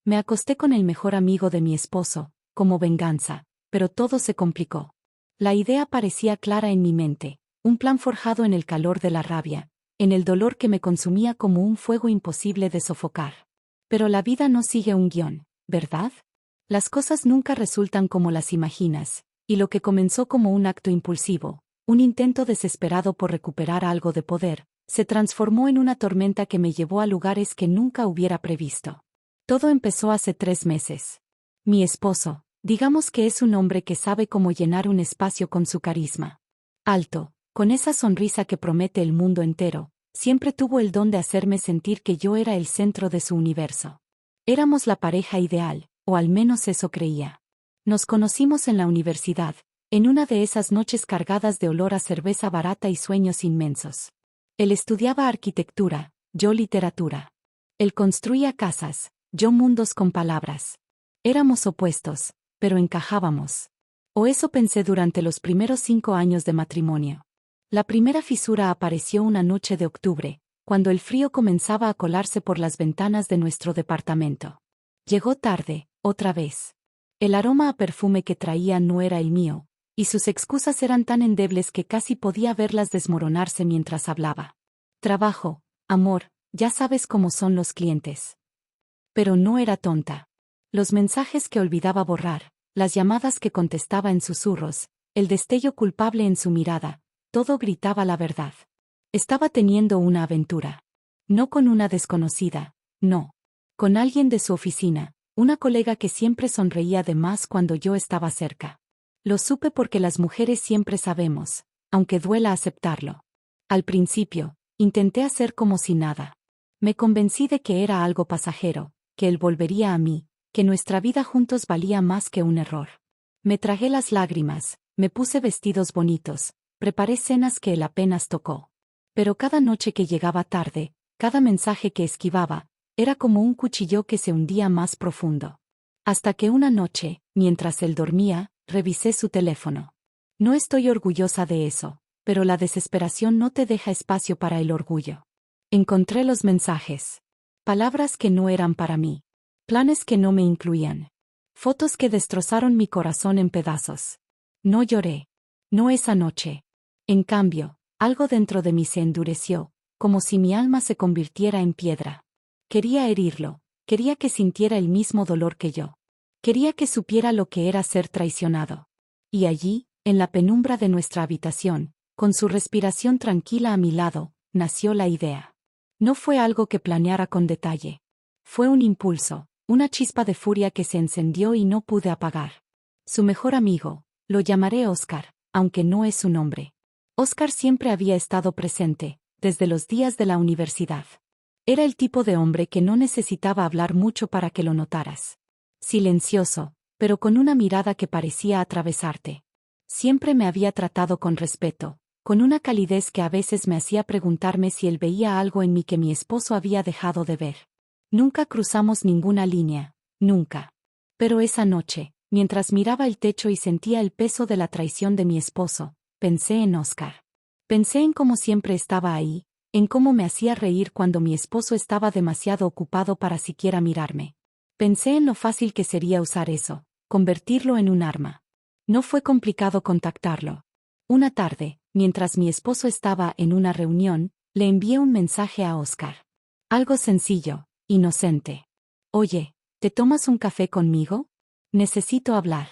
Me acosté con el mejor amigo de mi esposo, como venganza, pero todo se complicó. La idea parecía clara en mi mente, un plan forjado en el calor de la rabia, en el dolor que me consumía como un fuego imposible de sofocar. Pero la vida no sigue un guión, ¿verdad? Las cosas nunca resultan como las imaginas, y lo que comenzó como un acto impulsivo, un intento desesperado por recuperar algo de poder, se transformó en una tormenta que me llevó a lugares que nunca hubiera previsto. Todo empezó hace 3 meses. Mi esposo, digamos que es un hombre que sabe cómo llenar un espacio con su carisma. Alto, con esa sonrisa que promete el mundo entero, siempre tuvo el don de hacerme sentir que yo era el centro de su universo. Éramos la pareja ideal, o al menos eso creía. Nos conocimos en la universidad, en una de esas noches cargadas de olor a cerveza barata y sueños inmensos. Él estudiaba arquitectura, yo literatura. Él construía casas, yo mundos con palabras. Éramos opuestos, pero encajábamos. O eso pensé durante los primeros 5 años de matrimonio. La primera fisura apareció una noche de octubre, cuando el frío comenzaba a colarse por las ventanas de nuestro departamento. Llegó tarde, otra vez. El aroma a perfume que traía no era el mío, y sus excusas eran tan endebles que casi podía verlas desmoronarse mientras hablaba. Trabajo, amor, ya sabes cómo son los clientes. Pero no era tonta. Los mensajes que olvidaba borrar, las llamadas que contestaba en susurros, el destello culpable en su mirada, todo gritaba la verdad. Estaba teniendo una aventura. No con una desconocida, no. Con alguien de su oficina, una colega que siempre sonreía de más cuando yo estaba cerca. Lo supe porque las mujeres siempre sabemos, aunque duela aceptarlo. Al principio, intenté hacer como si nada. Me convencí de que era algo pasajero, que él volvería a mí, que nuestra vida juntos valía más que un error. Me tragué las lágrimas, me puse vestidos bonitos, preparé cenas que él apenas tocó. Pero cada noche que llegaba tarde, cada mensaje que esquivaba, era como un cuchillo que se hundía más profundo. Hasta que una noche, mientras él dormía, revisé su teléfono. No estoy orgullosa de eso, pero la desesperación no te deja espacio para el orgullo. Encontré los mensajes. Palabras que no eran para mí. Planes que no me incluían. Fotos que destrozaron mi corazón en pedazos. No lloré. No esa noche. En cambio, algo dentro de mí se endureció, como si mi alma se convirtiera en piedra. Quería herirlo, quería que sintiera el mismo dolor que yo. Quería que supiera lo que era ser traicionado. Y allí, en la penumbra de nuestra habitación, con su respiración tranquila a mi lado, nació la idea. No fue algo que planeara con detalle. Fue un impulso, una chispa de furia que se encendió y no pude apagar. Su mejor amigo, lo llamaré Oscar, aunque no es su nombre. Oscar siempre había estado presente, desde los días de la universidad. Era el tipo de hombre que no necesitaba hablar mucho para que lo notaras. Silencioso, pero con una mirada que parecía atravesarte. Siempre me había tratado con respeto, con una calidez que a veces me hacía preguntarme si él veía algo en mí que mi esposo había dejado de ver. Nunca cruzamos ninguna línea, nunca. Pero esa noche, mientras miraba el techo y sentía el peso de la traición de mi esposo, pensé en Oscar. Pensé en cómo siempre estaba ahí, en cómo me hacía reír cuando mi esposo estaba demasiado ocupado para siquiera mirarme. Pensé en lo fácil que sería usar eso, convertirlo en un arma. No fue complicado contactarlo. Una tarde, mientras mi esposo estaba en una reunión, le envié un mensaje a Oscar. Algo sencillo, inocente. Oye, ¿te tomas un café conmigo? Necesito hablar.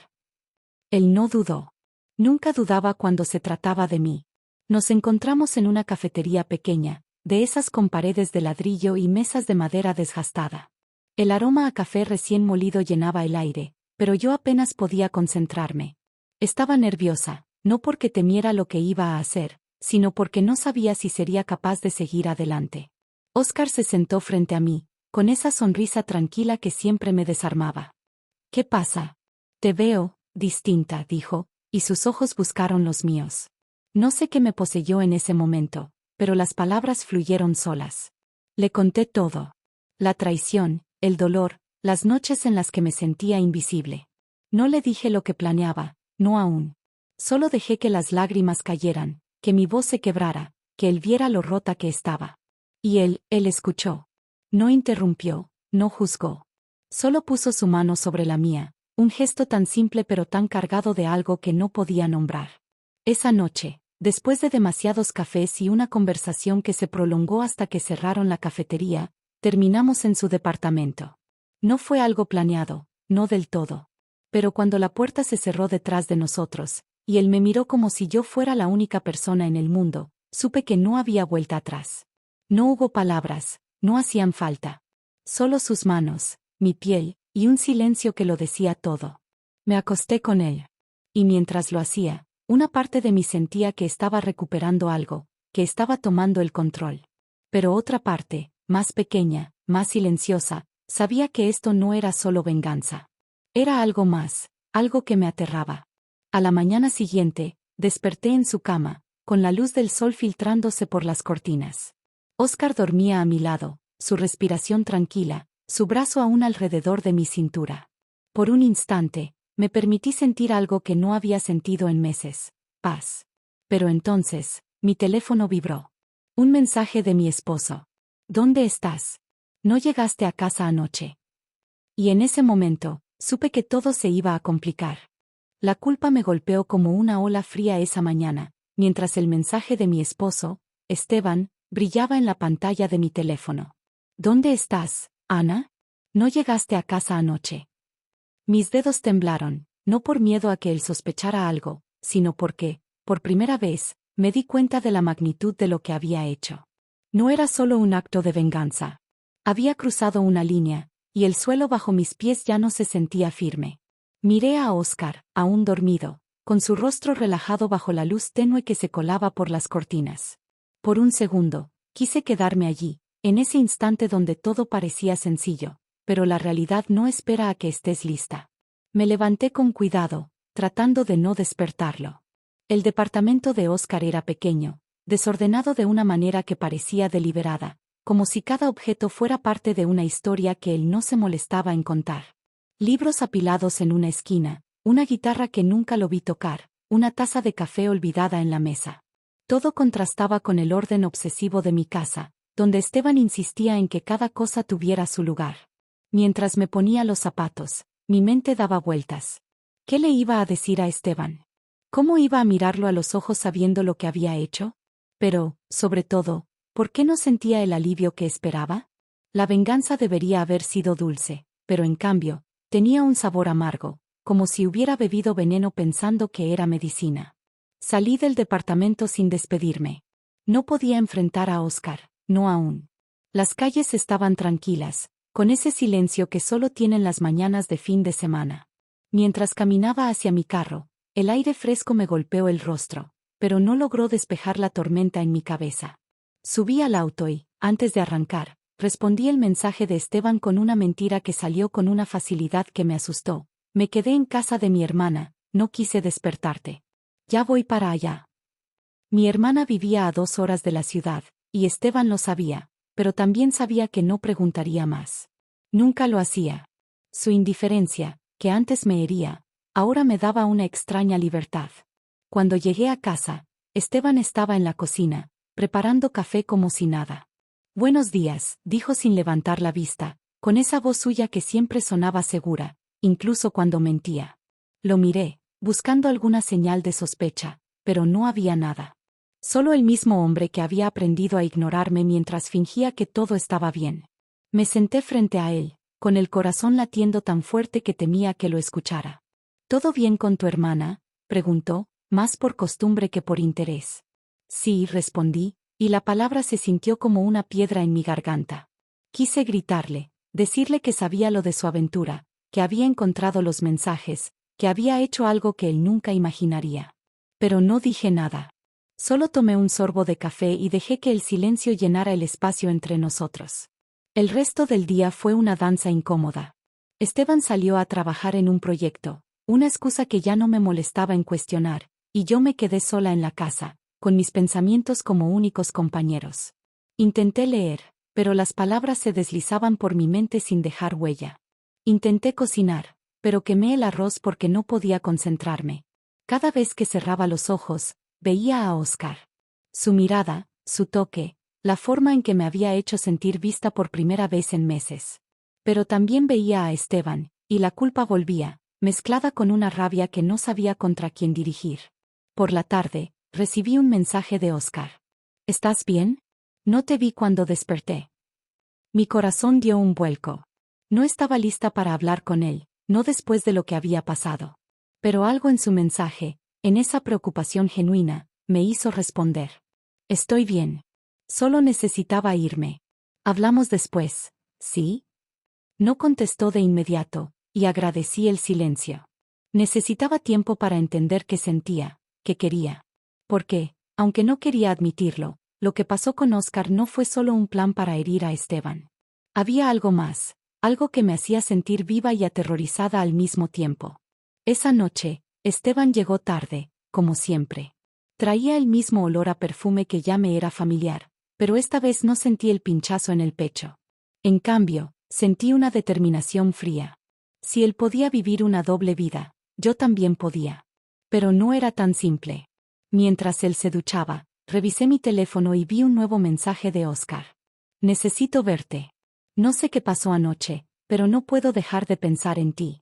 Él no dudó. Nunca dudaba cuando se trataba de mí. Nos encontramos en una cafetería pequeña, de esas con paredes de ladrillo y mesas de madera desgastada. El aroma a café recién molido llenaba el aire, pero yo apenas podía concentrarme. Estaba nerviosa, no porque temiera lo que iba a hacer, sino porque no sabía si sería capaz de seguir adelante. Oscar se sentó frente a mí, con esa sonrisa tranquila que siempre me desarmaba. ¿Qué pasa? Te veo, distinta, dijo, y sus ojos buscaron los míos. No sé qué me poseyó en ese momento, pero las palabras fluyeron solas. Le conté todo. La traición, el dolor, las noches en las que me sentía invisible. No le dije lo que planeaba, no aún. Solo dejé que las lágrimas cayeran, que mi voz se quebrara, que él viera lo rota que estaba. Y él escuchó. No interrumpió, no juzgó. Solo puso su mano sobre la mía, un gesto tan simple pero tan cargado de algo que no podía nombrar. Esa noche, después de demasiados cafés y una conversación que se prolongó hasta que cerraron la cafetería, terminamos en su departamento. No fue algo planeado, no del todo. Pero cuando la puerta se cerró detrás de nosotros, y él me miró como si yo fuera la única persona en el mundo, supe que no había vuelta atrás. No hubo palabras, no hacían falta. Solo sus manos, mi piel, y un silencio que lo decía todo. Me acosté con él. Y mientras lo hacía, una parte de mí sentía que estaba recuperando algo, que estaba tomando el control. Pero otra parte, más pequeña, más silenciosa, sabía que esto no era solo venganza. Era algo más, algo que me aterraba. A la mañana siguiente, desperté en su cama, con la luz del sol filtrándose por las cortinas. Oscar dormía a mi lado, su respiración tranquila, su brazo aún alrededor de mi cintura. Por un instante, me permití sentir algo que no había sentido en meses: paz. Pero entonces, mi teléfono vibró. Un mensaje de mi esposo. ¿Dónde estás? No llegaste a casa anoche. Y en ese momento, supe que todo se iba a complicar. La culpa me golpeó como una ola fría esa mañana, mientras el mensaje de mi esposo, Esteban, brillaba en la pantalla de mi teléfono. ¿Dónde estás, Ana? No llegaste a casa anoche. Mis dedos temblaron, no por miedo a que él sospechara algo, sino porque, por primera vez, me di cuenta de la magnitud de lo que había hecho. No era solo un acto de venganza. Había cruzado una línea, y el suelo bajo mis pies ya no se sentía firme. Miré a Oscar, aún dormido, con su rostro relajado bajo la luz tenue que se colaba por las cortinas. Por un segundo, quise quedarme allí, en ese instante donde todo parecía sencillo, pero la realidad no espera a que estés lista. Me levanté con cuidado, tratando de no despertarlo. El departamento de Oscar era pequeño, desordenado de una manera que parecía deliberada, como si cada objeto fuera parte de una historia que él no se molestaba en contar. Libros apilados en una esquina, una guitarra que nunca lo vi tocar, una taza de café olvidada en la mesa. Todo contrastaba con el orden obsesivo de mi casa, donde Esteban insistía en que cada cosa tuviera su lugar. Mientras me ponía los zapatos, mi mente daba vueltas. ¿Qué le iba a decir a Esteban? ¿Cómo iba a mirarlo a los ojos sabiendo lo que había hecho? Pero, sobre todo, ¿por qué no sentía el alivio que esperaba? La venganza debería haber sido dulce, pero en cambio, tenía un sabor amargo, como si hubiera bebido veneno pensando que era medicina. Salí del departamento sin despedirme. No podía enfrentar a Oscar, no aún. Las calles estaban tranquilas, con ese silencio que solo tienen las mañanas de fin de semana. Mientras caminaba hacia mi carro, el aire fresco me golpeó el rostro, pero no logró despejar la tormenta en mi cabeza. Subí al auto y, antes de arrancar, respondí el mensaje de Esteban con una mentira que salió con una facilidad que me asustó. Me quedé en casa de mi hermana, no quise despertarte. Ya voy para allá. Mi hermana vivía a 2 horas de la ciudad, y Esteban lo sabía, pero también sabía que no preguntaría más. Nunca lo hacía. Su indiferencia, que antes me hería, ahora me daba una extraña libertad. Cuando llegué a casa, Esteban estaba en la cocina, preparando café como si nada. Buenos días, dijo sin levantar la vista, con esa voz suya que siempre sonaba segura, incluso cuando mentía. Lo miré, buscando alguna señal de sospecha, pero no había nada. Solo el mismo hombre que había aprendido a ignorarme mientras fingía que todo estaba bien. Me senté frente a él, con el corazón latiendo tan fuerte que temía que lo escuchara. ¿Todo bien con tu hermana?, preguntó, más por costumbre que por interés. Sí, respondí, y la palabra se sintió como una piedra en mi garganta. Quise gritarle, decirle que sabía lo de su aventura, que había encontrado los mensajes, que había hecho algo que él nunca imaginaría. Pero no dije nada. Solo tomé un sorbo de café y dejé que el silencio llenara el espacio entre nosotros. El resto del día fue una danza incómoda. Esteban salió a trabajar en un proyecto, una excusa que ya no me molestaba en cuestionar, y yo me quedé sola en la casa, con mis pensamientos como únicos compañeros. Intenté leer, pero las palabras se deslizaban por mi mente sin dejar huella. Intenté cocinar, pero quemé el arroz porque no podía concentrarme. Cada vez que cerraba los ojos, veía a Oscar. Su mirada, su toque, la forma en que me había hecho sentir vista por primera vez en meses. Pero también veía a Esteban, y la culpa volvía, mezclada con una rabia que no sabía contra quién dirigir. Por la tarde, recibí un mensaje de Óscar. ¿Estás bien? No te vi cuando desperté. Mi corazón dio un vuelco. No estaba lista para hablar con él, no después de lo que había pasado. Pero algo en su mensaje, en esa preocupación genuina, me hizo responder. Estoy bien. Solo necesitaba irme. Hablamos después, ¿sí? No contestó de inmediato, y agradecí el silencio. Necesitaba tiempo para entender qué sentía, qué quería. Porque, aunque no quería admitirlo, lo que pasó con Óscar no fue solo un plan para herir a Esteban. Había algo más, algo que me hacía sentir viva y aterrorizada al mismo tiempo. Esa noche, Esteban llegó tarde, como siempre. Traía el mismo olor a perfume que ya me era familiar, pero esta vez no sentí el pinchazo en el pecho. En cambio, sentí una determinación fría. Si él podía vivir una doble vida, yo también podía. Pero no era tan simple. Mientras él se duchaba, revisé mi teléfono y vi un nuevo mensaje de Óscar. Necesito verte. No sé qué pasó anoche, pero no puedo dejar de pensar en ti.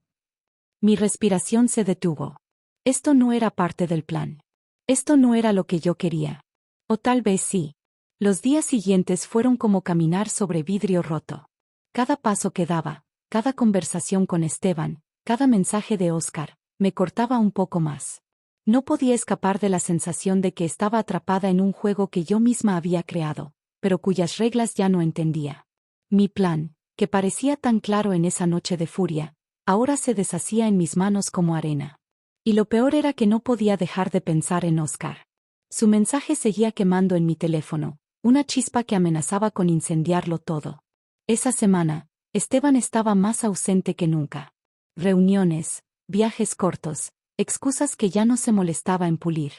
Mi respiración se detuvo. Esto no era parte del plan. Esto no era lo que yo quería. O tal vez sí. Los días siguientes fueron como caminar sobre vidrio roto. Cada paso que daba, cada conversación con Esteban, cada mensaje de Óscar, me cortaba un poco más. No podía escapar de la sensación de que estaba atrapada en un juego que yo misma había creado, pero cuyas reglas ya no entendía. Mi plan, que parecía tan claro en esa noche de furia, ahora se deshacía en mis manos como arena. Y lo peor era que no podía dejar de pensar en Óscar. Su mensaje seguía quemando en mi teléfono, una chispa que amenazaba con incendiarlo todo. Esa semana, Esteban estaba más ausente que nunca. Reuniones, viajes cortos, excusas que ya no se molestaba en pulir.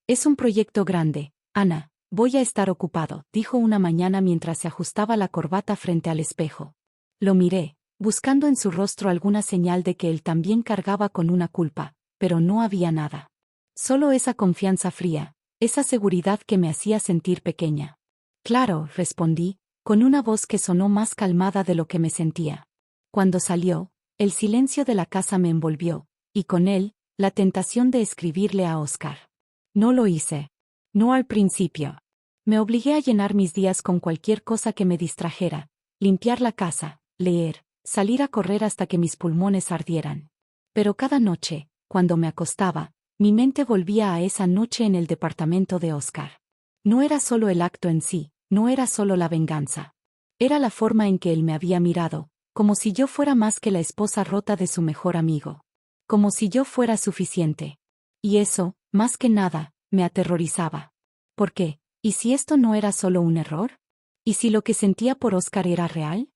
Es un proyecto grande, Ana, voy a estar ocupado, dijo una mañana mientras se ajustaba la corbata frente al espejo. Lo miré, buscando en su rostro alguna señal de que él también cargaba con una culpa, pero no había nada. Solo esa confianza fría, esa seguridad que me hacía sentir pequeña. Claro, respondí, con una voz que sonó más calmada de lo que me sentía. Cuando salió, el silencio de la casa me envolvió, y con él, la tentación de escribirle a Óscar. No lo hice. No al principio. Me obligué a llenar mis días con cualquier cosa que me distrajera, limpiar la casa, leer, salir a correr hasta que mis pulmones ardieran. Pero cada noche, cuando me acostaba, mi mente volvía a esa noche en el departamento de Óscar. No era solo el acto en sí, no era solo la venganza. Era la forma en que él me había mirado, como si yo fuera más que la esposa rota de su mejor amigo. Como si yo fuera suficiente. Y eso, más que nada, me aterrorizaba. ¿Por qué? ¿Y si esto no era solo un error? ¿Y si lo que sentía por Óscar era real?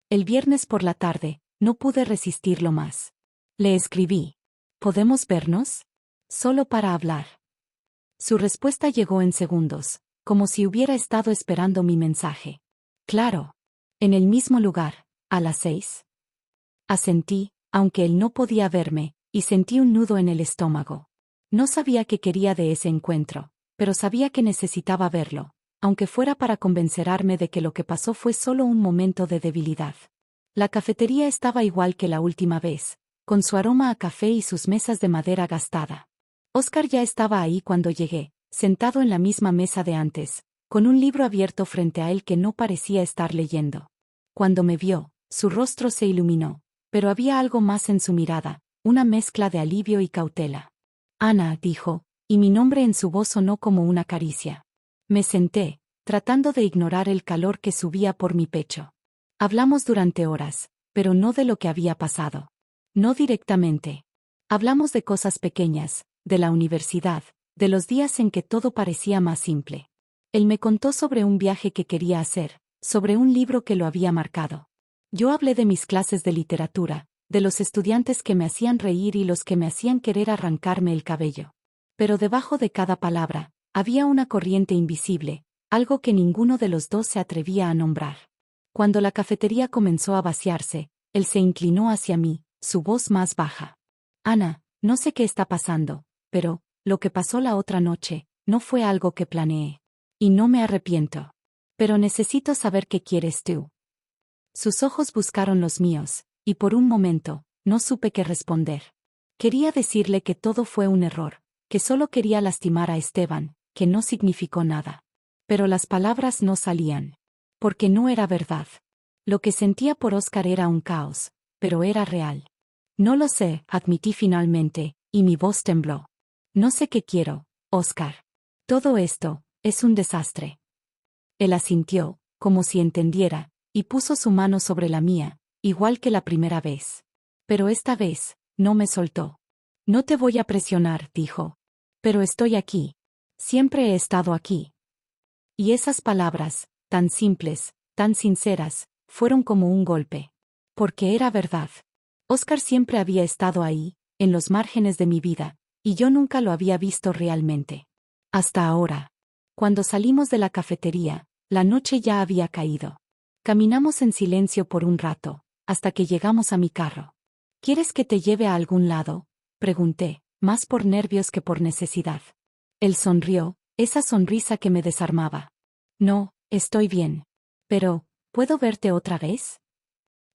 El viernes por la tarde, no pude resistirlo más. Le escribí. ¿Podemos vernos? Solo para hablar. Su respuesta llegó en segundos, como si hubiera estado esperando mi mensaje. Claro. En el mismo lugar, a las 6. Asentí, aunque él no podía verme, y sentí un nudo en el estómago. No sabía qué quería de ese encuentro, pero sabía que necesitaba verlo, aunque fuera para convencerme de que lo que pasó fue solo un momento de debilidad. La cafetería estaba igual que la última vez, con su aroma a café y sus mesas de madera gastada. Óscar ya estaba ahí cuando llegué, sentado en la misma mesa de antes, con un libro abierto frente a él que no parecía estar leyendo. Cuando me vio, su rostro se iluminó, pero había algo más en su mirada, una mezcla de alivio y cautela. Ana, dijo, y mi nombre en su voz sonó como una caricia. Me senté, tratando de ignorar el calor que subía por mi pecho. Hablamos durante horas, pero no de lo que había pasado. No directamente. Hablamos de cosas pequeñas, de la universidad, de los días en que todo parecía más simple. Él me contó sobre un viaje que quería hacer, sobre un libro que lo había marcado. Yo hablé de mis clases de literatura, de los estudiantes que me hacían reír y los que me hacían querer arrancarme el cabello. Pero debajo de cada palabra, había una corriente invisible, algo que ninguno de los dos se atrevía a nombrar. Cuando la cafetería comenzó a vaciarse, él se inclinó hacia mí, su voz más baja. Ana, no sé qué está pasando, pero, lo que pasó la otra noche, no fue algo que planeé. Y no me arrepiento. Pero necesito saber qué quieres tú. Sus ojos buscaron los míos, y por un momento, no supe qué responder. Quería decirle que todo fue un error, que solo quería lastimar a Esteban, que no significó nada. Pero las palabras no salían. Porque no era verdad. Lo que sentía por Óscar era un caos, pero era real. No lo sé, admití finalmente, y mi voz tembló. No sé qué quiero, Óscar. Todo esto es un desastre. Él asintió, como si entendiera, y puso su mano sobre la mía, igual que la primera vez. Pero esta vez, no me soltó. No te voy a presionar, dijo. Pero estoy aquí. Siempre he estado aquí. Y esas palabras, tan simples, tan sinceras, fueron como un golpe. Porque era verdad. Óscar siempre había estado ahí, en los márgenes de mi vida, y yo nunca lo había visto realmente. Hasta ahora. Cuando salimos de la cafetería, la noche ya había caído. Caminamos en silencio por un rato, hasta que llegamos a mi carro. ¿Quieres que te lleve a algún lado?, pregunté, más por nervios que por necesidad. Él sonrió, esa sonrisa que me desarmaba. No, estoy bien. Pero, ¿puedo verte otra vez?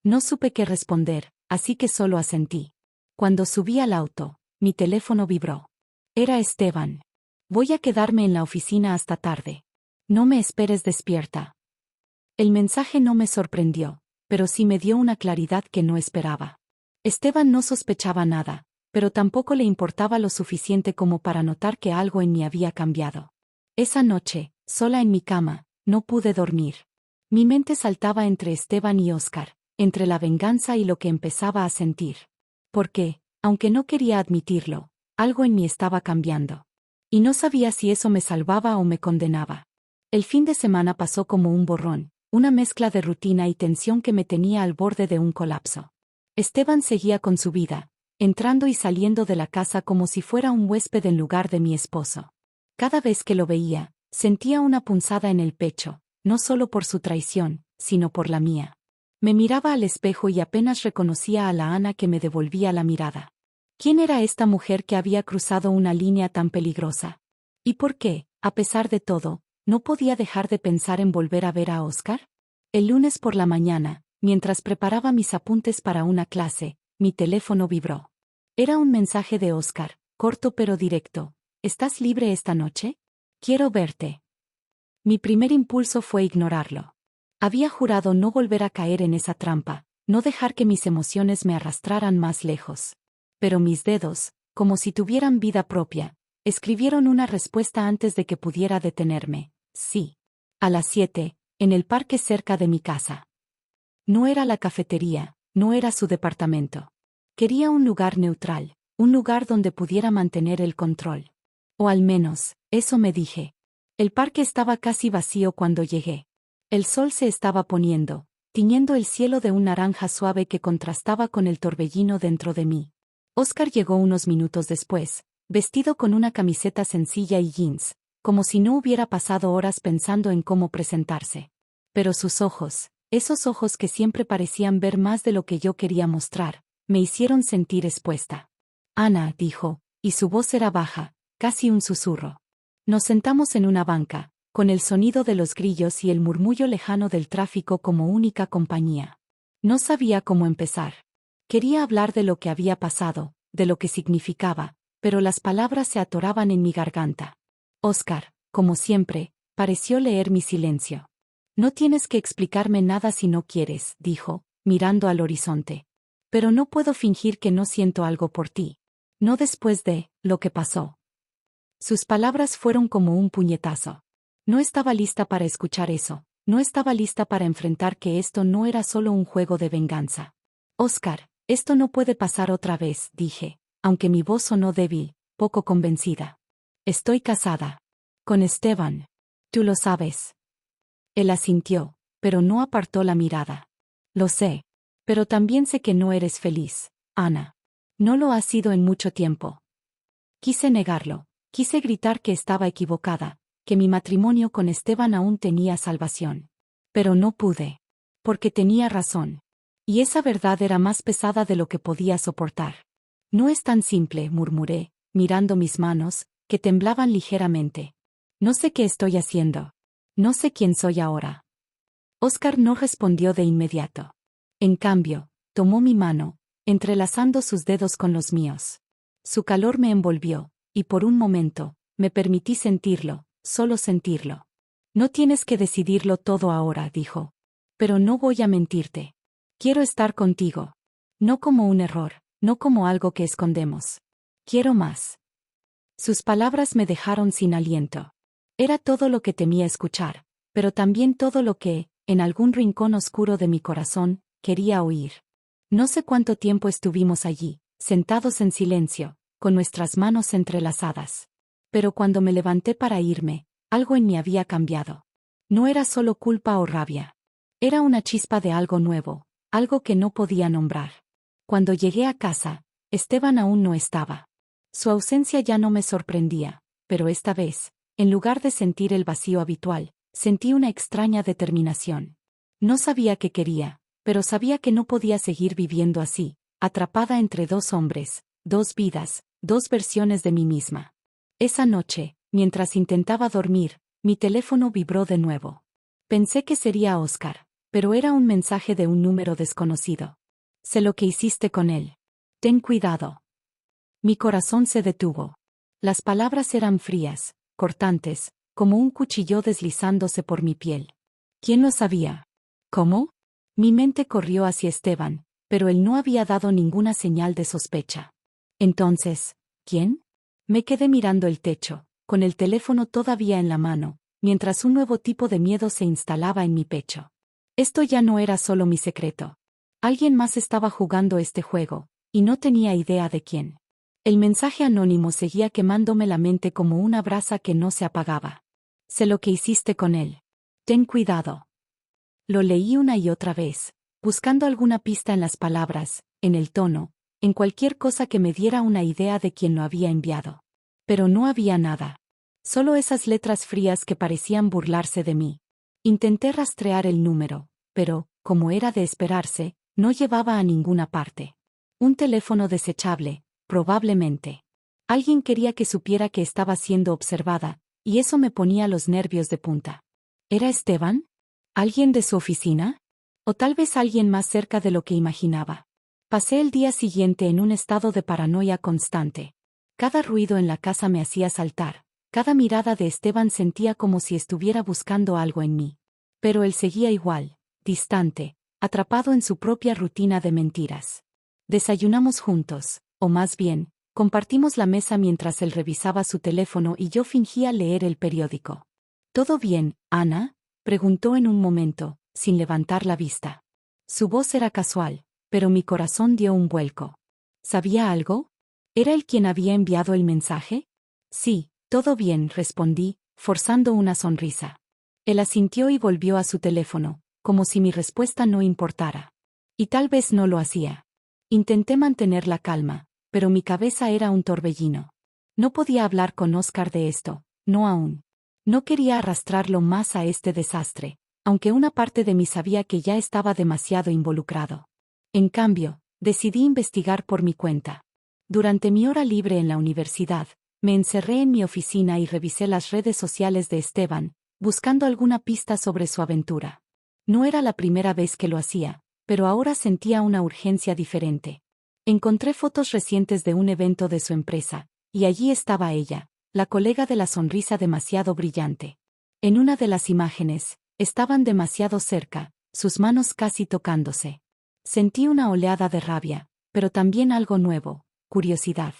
No supe qué responder, así que solo asentí. Cuando subí al auto, mi teléfono vibró. Era Esteban. Voy a quedarme en la oficina hasta tarde. No me esperes despierta. El mensaje no me sorprendió, pero sí me dio una claridad que no esperaba. Esteban no sospechaba nada, pero tampoco le importaba lo suficiente como para notar que algo en mí había cambiado. Esa noche, sola en mi cama, no pude dormir. Mi mente saltaba entre Esteban y Óscar, entre la venganza y lo que empezaba a sentir. Porque, aunque no quería admitirlo, algo en mí estaba cambiando. Y no sabía si eso me salvaba o me condenaba. El fin de semana pasó como un borrón, una mezcla de rutina y tensión que me tenía al borde de un colapso. Esteban seguía con su vida, entrando y saliendo de la casa como si fuera un huésped en lugar de mi esposo. Cada vez que lo veía, sentía una punzada en el pecho, no solo por su traición, sino por la mía. Me miraba al espejo y apenas reconocía a la Ana que me devolvía la mirada. ¿Quién era esta mujer que había cruzado una línea tan peligrosa? ¿Y por qué, a pesar de todo, no podía dejar de pensar en volver a ver a Óscar? El lunes por la mañana, mientras preparaba mis apuntes para una clase, mi teléfono vibró. Era un mensaje de Óscar, corto pero directo. ¿Estás libre esta noche? Quiero verte. Mi primer impulso fue ignorarlo. Había jurado no volver a caer en esa trampa, no dejar que mis emociones me arrastraran más lejos. Pero mis dedos, como si tuvieran vida propia, escribieron una respuesta antes de que pudiera detenerme. Sí. A las 7, en el parque cerca de mi casa. No era la cafetería, no era su departamento. Quería un lugar neutral, un lugar donde pudiera mantener el control. O al menos, eso me dije. El parque estaba casi vacío cuando llegué. El sol se estaba poniendo, tiñendo el cielo de un naranja suave que contrastaba con el torbellino dentro de mí. Óscar llegó unos minutos después, vestido con una camiseta sencilla y jeans, como si no hubiera pasado horas pensando en cómo presentarse. Pero sus ojos, esos ojos que siempre parecían ver más de lo que yo quería mostrar, me hicieron sentir expuesta. Ana, dijo, y su voz era baja, casi un susurro. Nos sentamos en una banca, con el sonido de los grillos y el murmullo lejano del tráfico como única compañía. No sabía cómo empezar. Quería hablar de lo que había pasado, de lo que significaba, pero las palabras se atoraban en mi garganta. Óscar, como siempre, pareció leer mi silencio. No tienes que explicarme nada si no quieres, dijo, mirando al horizonte. Pero no puedo fingir que no siento algo por ti. No después de lo que pasó. Sus palabras fueron como un puñetazo. No estaba lista para escuchar eso, no estaba lista para enfrentar que esto no era solo un juego de venganza. Óscar, esto no puede pasar otra vez, dije, aunque mi voz sonó débil, poco convencida. Estoy casada. Con Esteban. Tú lo sabes. Él asintió, pero no apartó la mirada. Lo sé. Pero también sé que no eres feliz, Ana. No lo has sido en mucho tiempo. Quise negarlo, quise gritar que estaba equivocada, que mi matrimonio con Esteban aún tenía salvación. Pero no pude. Porque tenía razón. Y esa verdad era más pesada de lo que podía soportar. No es tan simple, murmuré, mirando mis manos, que temblaban ligeramente. No sé qué estoy haciendo. No sé quién soy ahora. Óscar no respondió de inmediato. En cambio, tomó mi mano, entrelazando sus dedos con los míos. Su calor me envolvió, y por un momento, me permití sentirlo, solo sentirlo. No tienes que decidirlo todo ahora, dijo. Pero no voy a mentirte. Quiero estar contigo. No como un error, no como algo que escondemos. Quiero más. Sus palabras me dejaron sin aliento. Era todo lo que temía escuchar, pero también todo lo que, en algún rincón oscuro de mi corazón, quería oír. No sé cuánto tiempo estuvimos allí, sentados en silencio, con nuestras manos entrelazadas. Pero cuando me levanté para irme, algo en mí había cambiado. No era solo culpa o rabia. Era una chispa de algo nuevo, algo que no podía nombrar. Cuando llegué a casa, Esteban aún no estaba. Su ausencia ya no me sorprendía, pero esta vez, en lugar de sentir el vacío habitual, sentí una extraña determinación. No sabía qué quería, pero sabía que no podía seguir viviendo así, atrapada entre dos hombres, dos vidas, dos versiones de mí misma. Esa noche, mientras intentaba dormir, mi teléfono vibró de nuevo. Pensé que sería Óscar, pero era un mensaje de un número desconocido. Sé lo que hiciste con él. Ten cuidado. Mi corazón se detuvo. Las palabras eran frías, cortantes, como un cuchillo deslizándose por mi piel. ¿Quién lo sabía? ¿Cómo? Mi mente corrió hacia Esteban, pero él no había dado ninguna señal de sospecha. Entonces, ¿quién? Me quedé mirando el techo, con el teléfono todavía en la mano, mientras un nuevo tipo de miedo se instalaba en mi pecho. Esto ya no era solo mi secreto. Alguien más estaba jugando este juego, y no tenía idea de quién. El mensaje anónimo seguía quemándome la mente como una brasa que no se apagaba. Sé lo que hiciste con él. Ten cuidado. Lo leí una y otra vez, buscando alguna pista en las palabras, en el tono, en cualquier cosa que me diera una idea de quién lo había enviado. Pero no había nada. Solo esas letras frías que parecían burlarse de mí. Intenté rastrear el número, pero, como era de esperarse, no llevaba a ninguna parte. Un teléfono desechable, probablemente. Alguien quería que supiera que estaba siendo observada, y eso me ponía los nervios de punta. ¿Era Esteban? ¿Alguien de su oficina? ¿O tal vez alguien más cerca de lo que imaginaba? Pasé el día siguiente en un estado de paranoia constante. Cada ruido en la casa me hacía saltar, cada mirada de Esteban sentía como si estuviera buscando algo en mí. Pero él seguía igual, distante, atrapado en su propia rutina de mentiras. Desayunamos juntos, o más bien, compartimos la mesa mientras él revisaba su teléfono y yo fingía leer el periódico. ¿Todo bien, Ana?, preguntó en un momento, sin levantar la vista. Su voz era casual, pero mi corazón dio un vuelco. ¿Sabía algo? ¿Era él quien había enviado el mensaje? Sí, todo bien, respondí, forzando una sonrisa. Él asintió y volvió a su teléfono, como si mi respuesta no importara. Y tal vez no lo hacía. Intenté mantener la calma, pero mi cabeza era un torbellino. No podía hablar con Óscar de esto, no aún. No quería arrastrarlo más a este desastre, aunque una parte de mí sabía que ya estaba demasiado involucrado. En cambio, decidí investigar por mi cuenta. Durante mi hora libre en la universidad, me encerré en mi oficina y revisé las redes sociales de Esteban, buscando alguna pista sobre su aventura. No era la primera vez que lo hacía, pero ahora sentía una urgencia diferente. Encontré fotos recientes de un evento de su empresa, y allí estaba ella, la colega de la sonrisa demasiado brillante. En una de las imágenes, estaban demasiado cerca, sus manos casi tocándose. Sentí una oleada de rabia, pero también algo nuevo, curiosidad.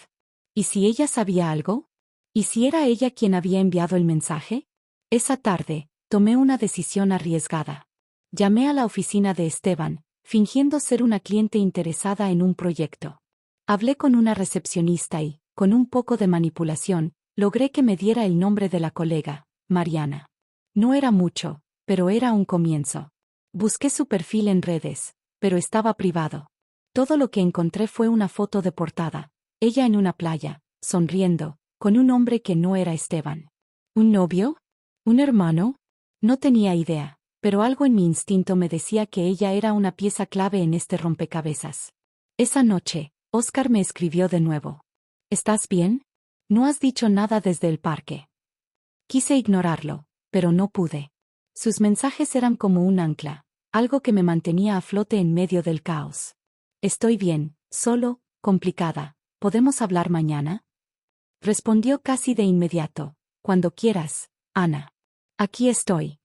¿Y si ella sabía algo? ¿Y si era ella quien había enviado el mensaje? Esa tarde, tomé una decisión arriesgada. Llamé a la oficina de Esteban, fingiendo ser una cliente interesada en un proyecto. Hablé con una recepcionista y, con un poco de manipulación, logré que me diera el nombre de la colega, Mariana. No era mucho, pero era un comienzo. Busqué su perfil en redes, pero estaba privado. Todo lo que encontré fue una foto de portada, ella en una playa, sonriendo, con un hombre que no era Esteban. ¿Un novio? ¿Un hermano? No tenía idea, pero algo en mi instinto me decía que ella era una pieza clave en este rompecabezas. Esa noche, Óscar me escribió de nuevo. ¿Estás bien? No has dicho nada desde el parque. Quise ignorarlo, pero no pude. Sus mensajes eran como un ancla, algo que me mantenía a flote en medio del caos. Estoy bien, solo, complicada. ¿Podemos hablar mañana? Respondió casi de inmediato. Cuando quieras, Ana. Aquí estoy.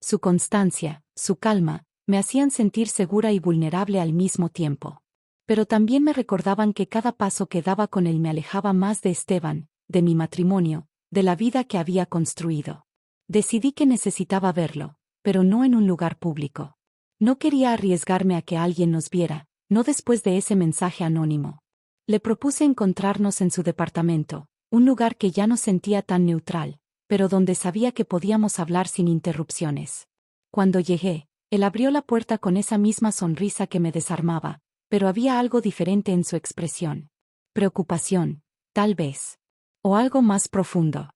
Su constancia, su calma, me hacían sentir segura y vulnerable al mismo tiempo. Pero también me recordaban que cada paso que daba con él me alejaba más de Esteban, de mi matrimonio, de la vida que había construido. Decidí que necesitaba verlo, pero no en un lugar público. No quería arriesgarme a que alguien nos viera, no después de ese mensaje anónimo. Le propuse encontrarnos en su departamento, un lugar que ya no sentía tan neutral, pero donde sabía que podíamos hablar sin interrupciones. Cuando llegué, él abrió la puerta con esa misma sonrisa que me desarmaba, pero había algo diferente en su expresión. Preocupación, tal vez. O algo más profundo.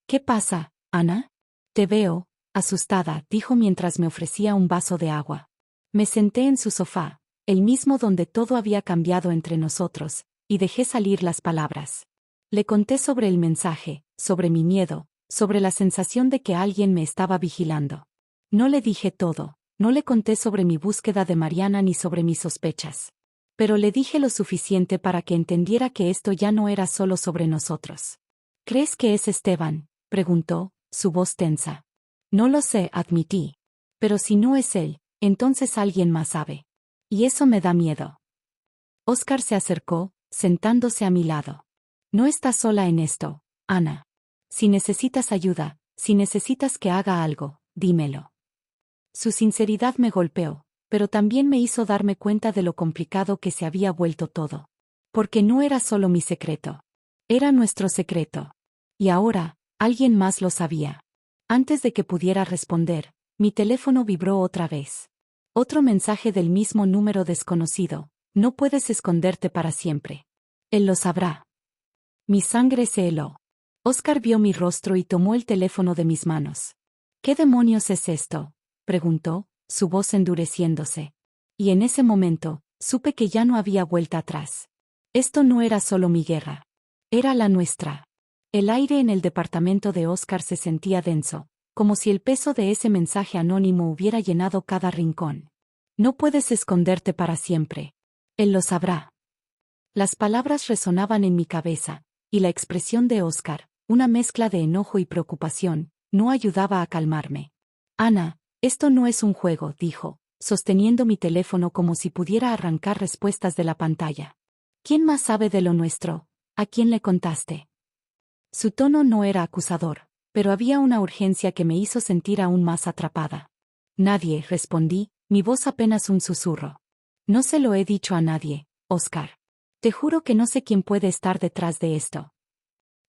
¿Qué pasa, Ana? Te veo, asustada, dijo mientras me ofrecía un vaso de agua. Me senté en su sofá, el mismo donde todo había cambiado entre nosotros, y dejé salir las palabras. Le conté sobre el mensaje, sobre mi miedo, sobre la sensación de que alguien me estaba vigilando. No le dije todo, no le conté sobre mi búsqueda de Mariana ni sobre mis sospechas. Pero le dije lo suficiente para que entendiera que esto ya no era solo sobre nosotros. ¿Crees que es Esteban?, preguntó, su voz tensa. No lo sé, admití. Pero si no es él, entonces alguien más sabe. Y eso me da miedo. Óscar se acercó, sentándose a mi lado. No estás sola en esto, Ana. Si necesitas ayuda, si necesitas que haga algo, dímelo. Su sinceridad me golpeó, pero también me hizo darme cuenta de lo complicado que se había vuelto todo. Porque no era solo mi secreto. Era nuestro secreto. Y ahora, alguien más lo sabía. Antes de que pudiera responder, mi teléfono vibró otra vez. Otro mensaje del mismo número desconocido. No puedes esconderte para siempre. Él lo sabrá. Mi sangre se heló. Óscar vio mi rostro y tomó el teléfono de mis manos. ¿Qué demonios es esto?, preguntó, su voz endureciéndose. Y en ese momento, supe que ya no había vuelta atrás. Esto no era solo mi guerra. Era la nuestra. El aire en el departamento de Óscar se sentía denso, como si el peso de ese mensaje anónimo hubiera llenado cada rincón. No puedes esconderte para siempre. Él lo sabrá. Las palabras resonaban en mi cabeza, y la expresión de Óscar, una mezcla de enojo y preocupación, no ayudaba a calmarme. Ana, esto no es un juego, dijo, sosteniendo mi teléfono como si pudiera arrancar respuestas de la pantalla. ¿Quién más sabe de lo nuestro? ¿A quién le contaste? Su tono no era acusador, pero había una urgencia que me hizo sentir aún más atrapada. Nadie, respondí, mi voz apenas un susurro. No se lo he dicho a nadie, Óscar. Te juro que no sé quién puede estar detrás de esto.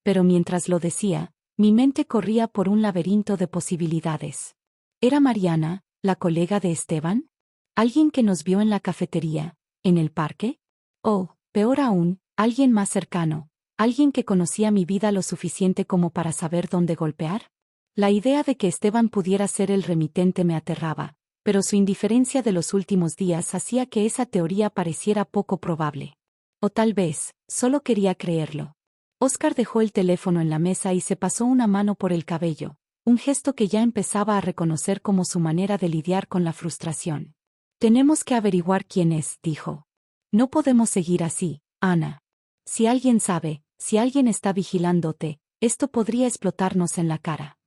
Pero mientras lo decía, mi mente corría por un laberinto de posibilidades. ¿Era Mariana, la colega de Esteban? ¿Alguien que nos vio en la cafetería, en el parque? O, peor aún, alguien más cercano, alguien que conocía mi vida lo suficiente como para saber dónde golpear? La idea de que Esteban pudiera ser el remitente me aterraba, pero su indiferencia de los últimos días hacía que esa teoría pareciera poco probable. O tal vez, solo quería creerlo. Óscar dejó el teléfono en la mesa y se pasó una mano por el cabello, un gesto que ya empezaba a reconocer como su manera de lidiar con la frustración. Tenemos que averiguar quién es, dijo. No podemos seguir así, Ana. Si alguien sabe, si alguien está vigilándote, esto podría explotarnos en la cara.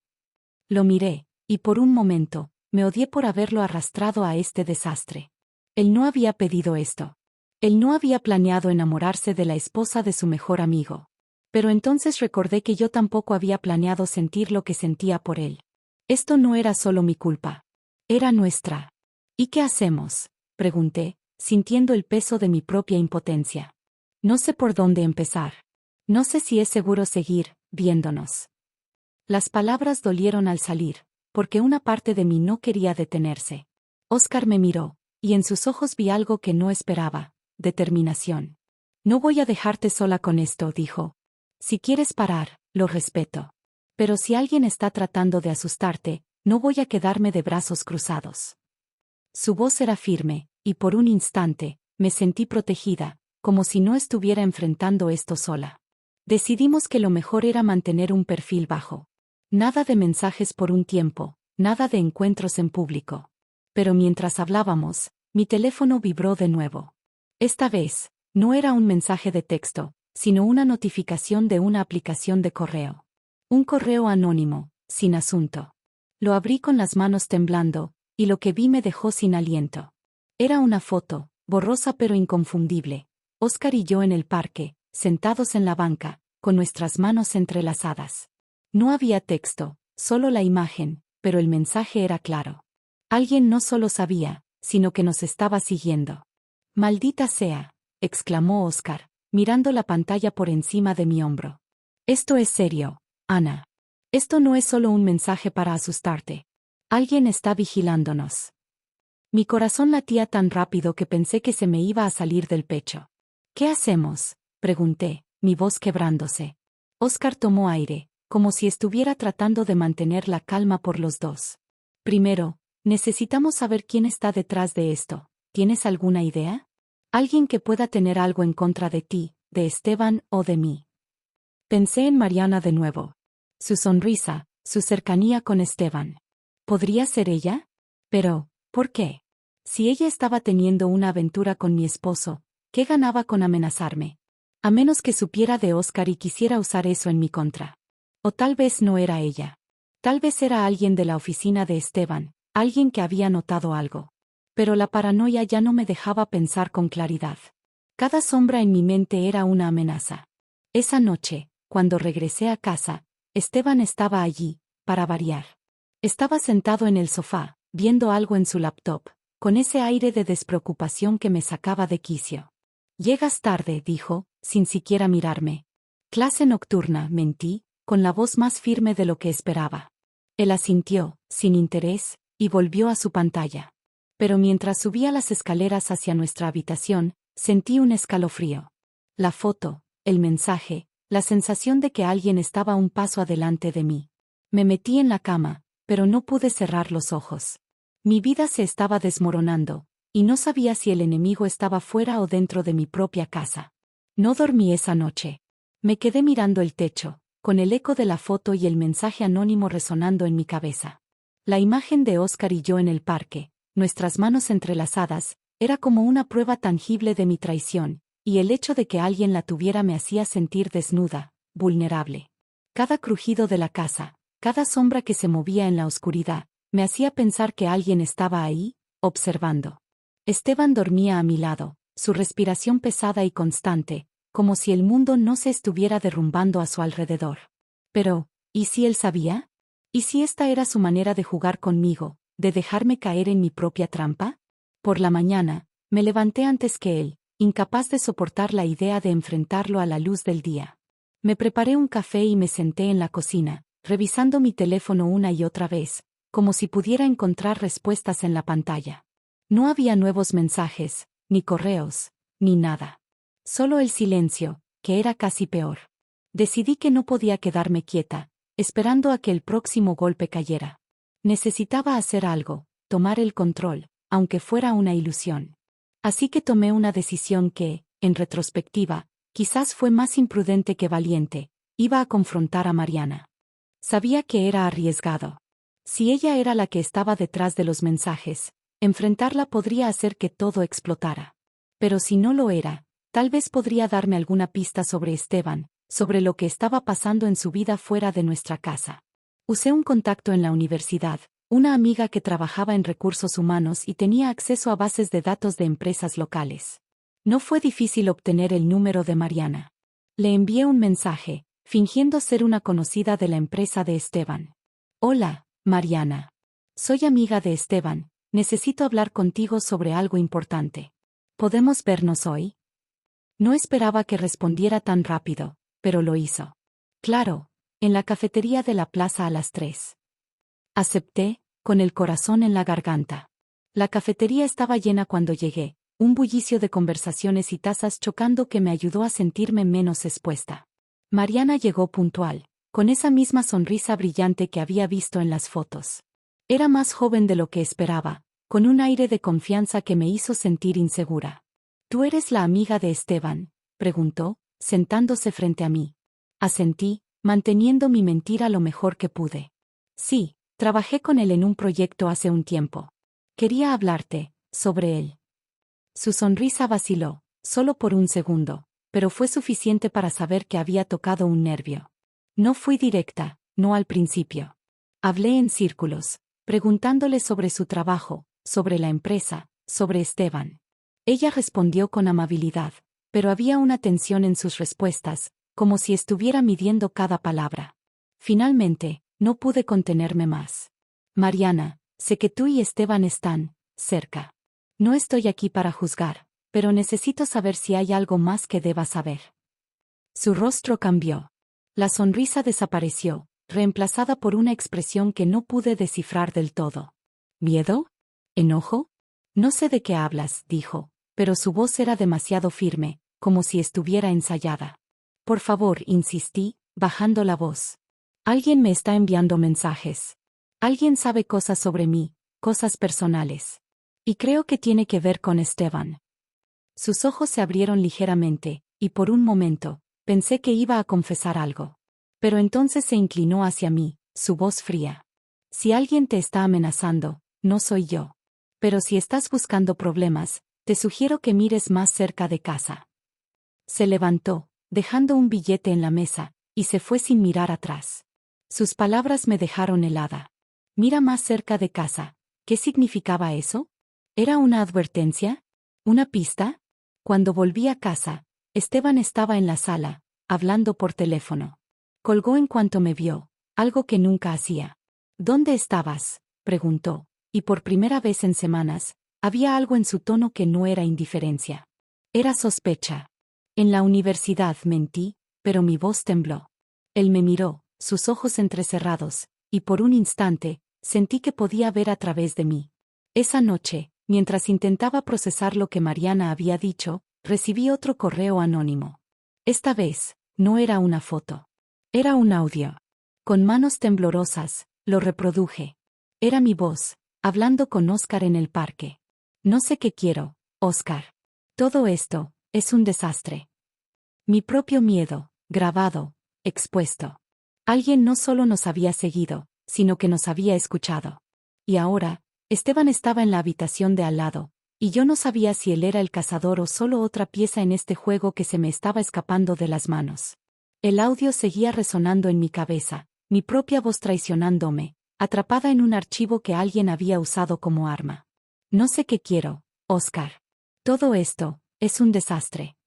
Lo miré, y por un momento, me odié por haberlo arrastrado a este desastre. Él no había pedido esto. Él no había planeado enamorarse de la esposa de su mejor amigo. Pero entonces recordé que yo tampoco había planeado sentir lo que sentía por él. Esto no era solo mi culpa. Era nuestra. ¿Y qué hacemos?, pregunté, sintiendo el peso de mi propia impotencia. No sé por dónde empezar. No sé si es seguro seguir viéndonos. Las palabras dolieron al salir, porque una parte de mí no quería detenerse. Óscar me miró, y en sus ojos vi algo que no esperaba: determinación. No voy a dejarte sola con esto, dijo. Si quieres parar, lo respeto. Pero si alguien está tratando de asustarte, no voy a quedarme de brazos cruzados. Su voz era firme, y por un instante, me sentí protegida, como si no estuviera enfrentando esto sola. Decidimos que lo mejor era mantener un perfil bajo. Nada de mensajes por un tiempo, nada de encuentros en público. Pero mientras hablábamos, mi teléfono vibró de nuevo. Esta vez, no era un mensaje de texto, sino una notificación de una aplicación de correo. Un correo anónimo, sin asunto. Lo abrí con las manos temblando, y lo que vi me dejó sin aliento. Era una foto, borrosa pero inconfundible. Óscar y yo en el parque, sentados en la banca, con nuestras manos entrelazadas. No había texto, solo la imagen, pero el mensaje era claro. Alguien no solo sabía, sino que nos estaba siguiendo. «Maldita sea», exclamó Óscar, mirando la pantalla por encima de mi hombro. «Esto es serio, Ana. Esto no es solo un mensaje para asustarte. Alguien está vigilándonos». Mi corazón latía tan rápido que pensé que se me iba a salir del pecho. «¿Qué hacemos?», pregunté, mi voz quebrándose. Óscar tomó aire, como si estuviera tratando de mantener la calma por los dos. «Primero, necesitamos saber quién está detrás de esto. ¿Tienes alguna idea? Alguien que pueda tener algo en contra de ti, de Esteban o de mí». Pensé en Mariana de nuevo. Su sonrisa, su cercanía con Esteban. ¿Podría ser ella? Pero, ¿por qué? Si ella estaba teniendo una aventura con mi esposo, ¿qué ganaba con amenazarme? A menos que supiera de Óscar y quisiera usar eso en mi contra. O tal vez no era ella. Tal vez era alguien de la oficina de Esteban, alguien que había notado algo. Pero la paranoia ya no me dejaba pensar con claridad. Cada sombra en mi mente era una amenaza. Esa noche, cuando regresé a casa, Esteban estaba allí, para variar. Estaba sentado en el sofá, viendo algo en su laptop, con ese aire de despreocupación que me sacaba de quicio. «Llegas tarde», dijo, sin siquiera mirarme. «Clase nocturna», mentí, con la voz más firme de lo que esperaba. Él asintió, sin interés, y volvió a su pantalla. Pero mientras subía las escaleras hacia nuestra habitación, sentí un escalofrío. La foto, el mensaje, la sensación de que alguien estaba un paso adelante de mí. Me metí en la cama, pero no pude cerrar los ojos. Mi vida se estaba desmoronando, y no sabía si el enemigo estaba fuera o dentro de mi propia casa. No dormí esa noche. Me quedé mirando el techo, con el eco de la foto y el mensaje anónimo resonando en mi cabeza. La imagen de Óscar y yo en el parque, nuestras manos entrelazadas, era como una prueba tangible de mi traición, y el hecho de que alguien la tuviera me hacía sentir desnuda, vulnerable. Cada crujido de la casa, cada sombra que se movía en la oscuridad, me hacía pensar que alguien estaba ahí, observando. Esteban dormía a mi lado, su respiración pesada y constante, como si el mundo no se estuviera derrumbando a su alrededor. Pero, ¿y si él sabía? ¿Y si esta era su manera de jugar conmigo, de dejarme caer en mi propia trampa? Por la mañana, me levanté antes que él, incapaz de soportar la idea de enfrentarlo a la luz del día. Me preparé un café y me senté en la cocina, revisando mi teléfono una y otra vez, como si pudiera encontrar respuestas en la pantalla. No había nuevos mensajes, ni correos, ni nada. Solo el silencio, que era casi peor. Decidí que no podía quedarme quieta, esperando a que el próximo golpe cayera. Necesitaba hacer algo, tomar el control, aunque fuera una ilusión. Así que tomé una decisión que, en retrospectiva, quizás fue más imprudente que valiente. Iba a confrontar a Mariana. Sabía que era arriesgado. Si ella era la que estaba detrás de los mensajes, enfrentarla podría hacer que todo explotara. Pero si no lo era, tal vez podría darme alguna pista sobre Esteban, sobre lo que estaba pasando en su vida fuera de nuestra casa. Usé un contacto en la universidad, una amiga que trabajaba en recursos humanos y tenía acceso a bases de datos de empresas locales. No fue difícil obtener el número de Mariana. Le envié un mensaje, fingiendo ser una conocida de la empresa de Esteban. «Hola, Mariana. Soy amiga de Esteban, necesito hablar contigo sobre algo importante. ¿Podemos vernos hoy?». No esperaba que respondiera tan rápido, pero lo hizo. «Claro, en la cafetería de la plaza a las 3». Acepté, con el corazón en la garganta. La cafetería estaba llena cuando llegué, un bullicio de conversaciones y tazas chocando que me ayudó a sentirme menos expuesta. Mariana llegó puntual, con esa misma sonrisa brillante que había visto en las fotos. Era más joven de lo que esperaba, con un aire de confianza que me hizo sentir insegura. «¿Tú eres la amiga de Esteban?», preguntó, sentándose frente a mí. Asentí, manteniendo mi mentira lo mejor que pude. «Sí, Trabajé con él en un proyecto hace un tiempo. Quería hablarte sobre él. Su sonrisa vaciló, solo por un segundo, pero fue suficiente para saber que había tocado un nervio. No fui directa, no al principio. Hablé en círculos, preguntándole sobre su trabajo, sobre la empresa, sobre Esteban. Ella respondió con amabilidad, pero había una tensión en sus respuestas, como si estuviera midiendo cada palabra. Finalmente, no pude contenerme más. Mariana, sé que tú y Esteban están cerca. No estoy aquí para juzgar, pero necesito saber si hay algo más que deba saber. Su rostro cambió. La sonrisa desapareció, reemplazada por una expresión que no pude descifrar del todo. ¿Miedo? ¿Enojo? No sé de qué hablas, dijo, pero su voz era demasiado firme, como si estuviera ensayada. Por favor, insistí, bajando la voz. Alguien me está enviando mensajes. Alguien sabe cosas sobre mí, cosas personales. Y creo que tiene que ver con Esteban. Sus ojos se abrieron ligeramente, y por un momento, pensé que iba a confesar algo. Pero entonces se inclinó hacia mí, su voz fría. Si alguien te está amenazando, no soy yo. Pero si estás buscando problemas, te sugiero que mires más cerca de casa. Se levantó, dejando un billete en la mesa, y se fue sin mirar atrás. Sus palabras me dejaron helada. Mira más cerca de casa. ¿Qué significaba eso? ¿Era una advertencia? ¿Una pista? Cuando volví a casa, Esteban estaba en la sala, hablando por teléfono. Colgó en cuanto me vio, algo que nunca hacía. ¿Dónde estabas?, preguntó, y por primera vez en semanas, había algo en su tono que no era indiferencia. Era sospecha. En la universidad mentí, pero mi voz tembló. Él me miró, sus ojos entrecerrados, y por un instante, sentí que podía ver a través de mí. Esa noche, mientras intentaba procesar lo que Mariana había dicho, recibí otro correo anónimo. Esta vez, no era una foto. Era un audio. Con manos temblorosas, lo reproduje. Era mi voz, hablando con Oscar en el parque. No sé qué quiero, Oscar. Todo esto, es un desastre. Mi propio miedo, grabado, expuesto. Alguien no solo nos había seguido, sino que nos había escuchado. Y ahora, Esteban estaba en la habitación de al lado, y yo no sabía si él era el cazador o solo otra pieza en este juego que se me estaba escapando de las manos. El audio seguía resonando en mi cabeza, mi propia voz traicionándome, atrapada en un archivo que alguien había usado como arma. No sé qué quiero, Oscar. Todo esto, es un desastre.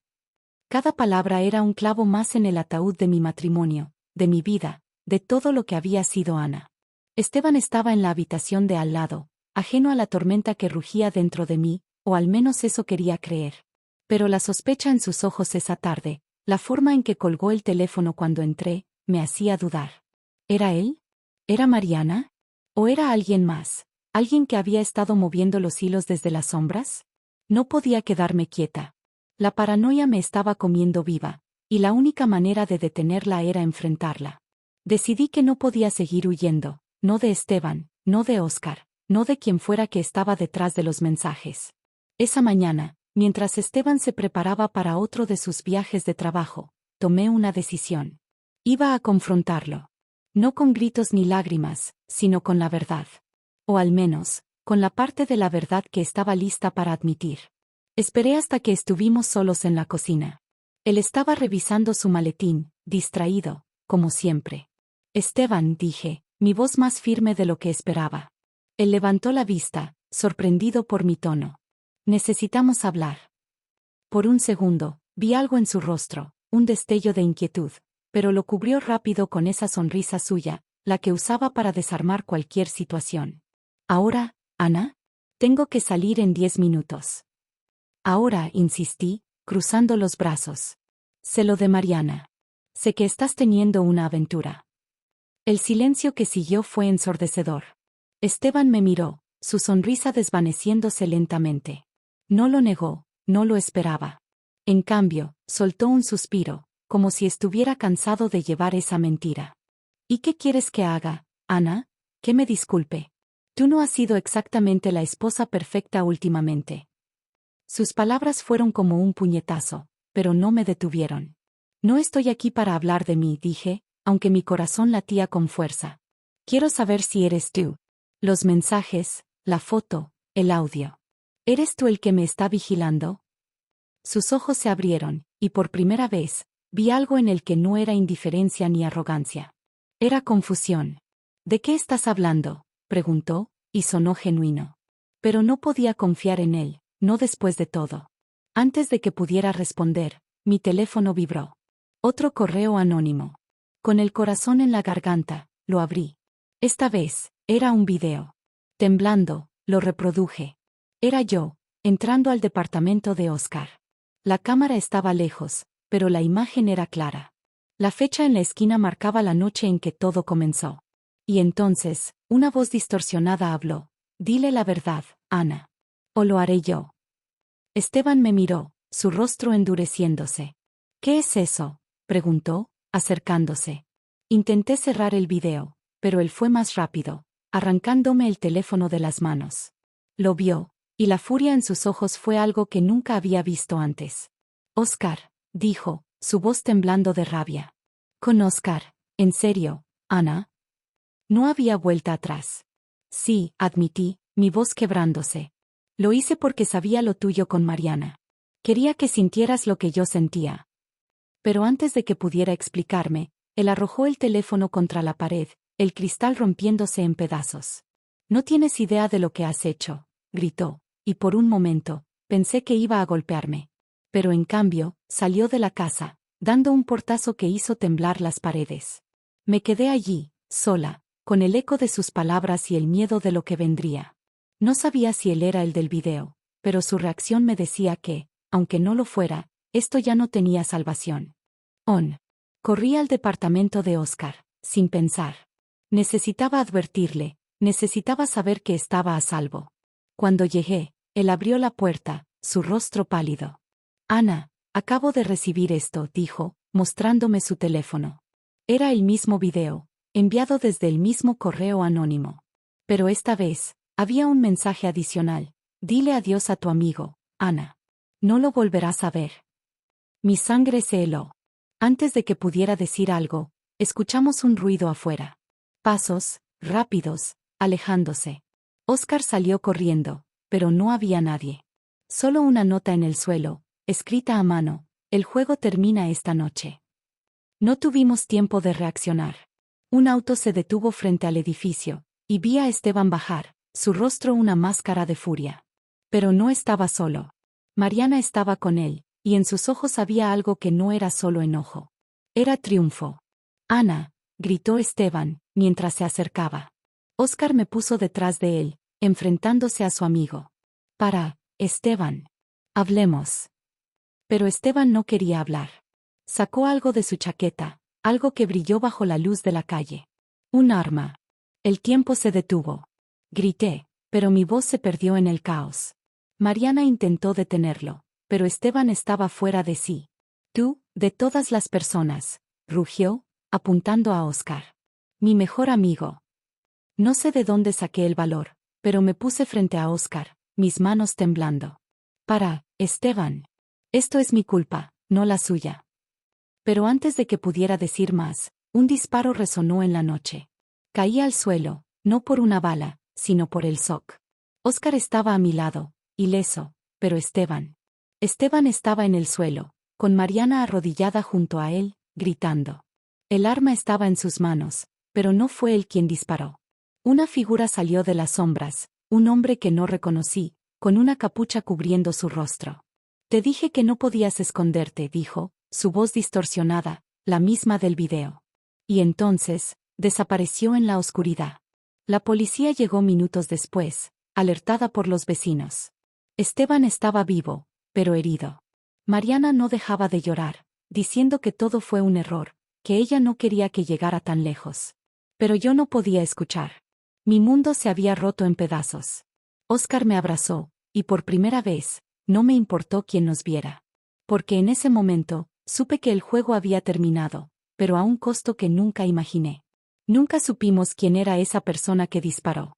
Cada palabra era un clavo más en el ataúd de mi matrimonio, de mi vida, de todo lo que había sido Ana. Esteban estaba en la habitación de al lado, ajeno a la tormenta que rugía dentro de mí, o al menos eso quería creer. Pero la sospecha en sus ojos esa tarde, la forma en que colgó el teléfono cuando entré, me hacía dudar. ¿Era él? ¿Era Mariana? ¿O era alguien más? ¿Alguien que había estado moviendo los hilos desde las sombras? No podía quedarme quieta. La paranoia me estaba comiendo viva, y la única manera de detenerla era enfrentarla. Decidí que no podía seguir huyendo, no de Esteban, no de Oscar, no de quien fuera que estaba detrás de los mensajes. Esa mañana, mientras Esteban se preparaba para otro de sus viajes de trabajo, tomé una decisión. Iba a confrontarlo. No con gritos ni lágrimas, sino con la verdad. O al menos, con la parte de la verdad que estaba lista para admitir. Esperé hasta que estuvimos solos en la cocina. Él estaba revisando su maletín, distraído, como siempre. Esteban, dije, mi voz más firme de lo que esperaba. Él levantó la vista, sorprendido por mi tono. Necesitamos hablar. Por un segundo, vi algo en su rostro, un destello de inquietud, pero lo cubrió rápido con esa sonrisa suya, la que usaba para desarmar cualquier situación. Ahora, Ana, tengo que salir en 10 minutos. Ahora, insistí, cruzando los brazos. Sé lo de Mariana. Sé que estás teniendo una aventura. El silencio que siguió fue ensordecedor. Esteban me miró, su sonrisa desvaneciéndose lentamente. No lo negó, no lo esperaba. En cambio, soltó un suspiro, como si estuviera cansado de llevar esa mentira. ¿Y qué quieres que haga, Ana? Que me disculpe. Tú no has sido exactamente la esposa perfecta últimamente. Sus palabras fueron como un puñetazo, pero no me detuvieron. No estoy aquí para hablar de mí, dije, aunque mi corazón latía con fuerza. Quiero saber si eres tú. Los mensajes, la foto, el audio. ¿Eres tú el que me está vigilando? Sus ojos se abrieron, y por primera vez, vi algo en el que no era indiferencia ni arrogancia. Era confusión. ¿De qué estás hablando?, preguntó, y sonó genuino. Pero no podía confiar en él, no después de todo. Antes de que pudiera responder, mi teléfono vibró. Otro correo anónimo. Con el corazón en la garganta, lo abrí. Esta vez, era un video. Temblando, lo reproduje. Era yo, entrando al departamento de Oscar. La cámara estaba lejos, pero la imagen era clara. La fecha en la esquina marcaba la noche en que todo comenzó. Y entonces, una voz distorsionada habló. Dile la verdad, Ana. O lo haré yo. Esteban me miró, su rostro endureciéndose. ¿Qué es eso?, preguntó, acercándose. Intenté cerrar el video, pero él fue más rápido, arrancándome el teléfono de las manos. Lo vio, y la furia en sus ojos fue algo que nunca había visto antes. Oscar, dijo, su voz temblando de rabia. Con Oscar, ¿en serio, Ana? No había vuelta atrás. Sí, admití, mi voz quebrándose. Lo hice porque sabía lo tuyo con Mariana. Quería que sintieras lo que yo sentía. Pero antes de que pudiera explicarme, él arrojó el teléfono contra la pared, el cristal rompiéndose en pedazos. No tienes idea de lo que has hecho, gritó, y por un momento, pensé que iba a golpearme. Pero en cambio, salió de la casa, dando un portazo que hizo temblar las paredes. Me quedé allí, sola, con el eco de sus palabras y el miedo de lo que vendría. No sabía si él era el del video, pero su reacción me decía que, aunque no lo fuera, esto ya no tenía salvación. Corrí al departamento de Oscar, sin pensar. Necesitaba advertirle, necesitaba saber que estaba a salvo. Cuando llegué, él abrió la puerta, su rostro pálido. Ana, acabo de recibir esto, dijo, mostrándome su teléfono. Era el mismo video, enviado desde el mismo correo anónimo. Pero esta vez, había un mensaje adicional. Dile adiós a tu amigo, Ana. No lo volverás a ver. Mi sangre se heló. Antes de que pudiera decir algo, escuchamos un ruido afuera. Pasos, rápidos, alejándose. Oscar salió corriendo, pero no había nadie. Solo una nota en el suelo, escrita a mano. El juego termina esta noche. No tuvimos tiempo de reaccionar. Un auto se detuvo frente al edificio, y vi a Esteban bajar, su rostro una máscara de furia. Pero no estaba solo. Mariana estaba con él, y en sus ojos había algo que no era solo enojo. Era triunfo. Ana, gritó Esteban, mientras se acercaba. Oscar me puso detrás de él, enfrentándose a su amigo. Esteban. Hablemos. Pero Esteban no quería hablar. Sacó algo de su chaqueta, algo que brilló bajo la luz de la calle. Un arma. El tiempo se detuvo. Grité, pero mi voz se perdió en el caos. Mariana intentó detenerlo, pero Esteban estaba fuera de sí. Tú, de todas las personas, rugió, apuntando a Oscar. Mi mejor amigo. No sé de dónde saqué el valor, pero me puse frente a Oscar, mis manos temblando. Esteban. Esto es mi culpa, no la suya. Pero antes de que pudiera decir más, un disparo resonó en la noche. Caí al suelo, no por una bala, sino por el shock. Oscar estaba a mi lado, ileso, pero Esteban estaba en el suelo, con Mariana arrodillada junto a él, gritando. El arma estaba en sus manos, pero no fue él quien disparó. Una figura salió de las sombras, un hombre que no reconocí, con una capucha cubriendo su rostro. Te dije que no podías esconderte, dijo, su voz distorsionada, la misma del video. Y entonces, desapareció en la oscuridad. La policía llegó minutos después, alertada por los vecinos. Esteban estaba vivo, pero herido. Mariana no dejaba de llorar, diciendo que todo fue un error, que ella no quería que llegara tan lejos. Pero yo no podía escuchar. Mi mundo se había roto en pedazos. Oscar me abrazó, y por primera vez, no me importó quién nos viera. Porque en ese momento, supe que el juego había terminado, pero a un costo que nunca imaginé. Nunca supimos quién era esa persona que disparó.